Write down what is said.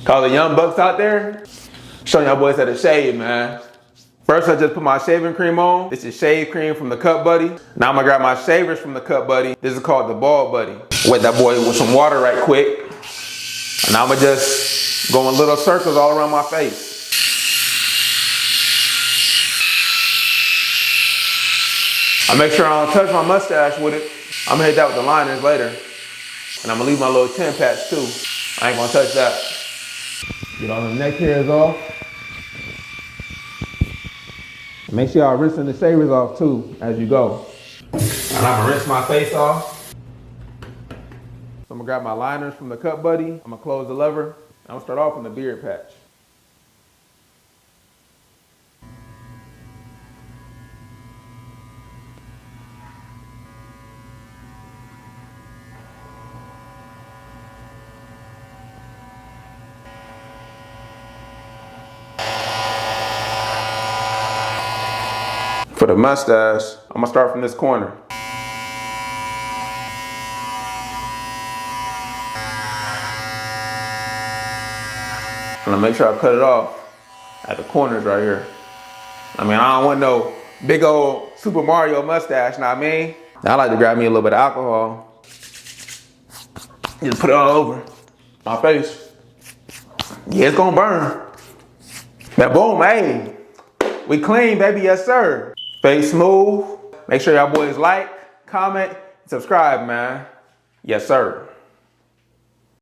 Call the young bucks out there. Showing y'all boys how to shave, man. First, I just put my shaving cream on. This is shave cream from the Cut Buddy. Now I'm gonna grab my shavers from the Cut Buddy. This is called the Bald Buddy. Wet that boy with some water right quick. And now I'm gonna just go in little circles all around my face. I make sure I don't touch my mustache with it. I'm gonna hit that with the liners later. And I'm gonna leave my little chin patch too. I ain't gonna touch that. Get all the neck hairs off. Make sure y'all rinsing the shavers off too as you go. And I'm gonna rinse my face off. So I'm gonna grab my liners from the Cut Buddy. I'm gonna close the lever. I'm gonna start off in the beard patch. For the mustache, I'm gonna start from this corner. And I make sure I cut it off at the corners right here. I mean, I don't want no big old Super Mario mustache, know what I mean? I like to grab me a little bit of alcohol. Just put it all over my face. Yeah, it's gonna burn. That boom, hey. We clean, baby, yes sir. Face smooth. Make sure y'all boys like, comment, subscribe, man. Yes sir.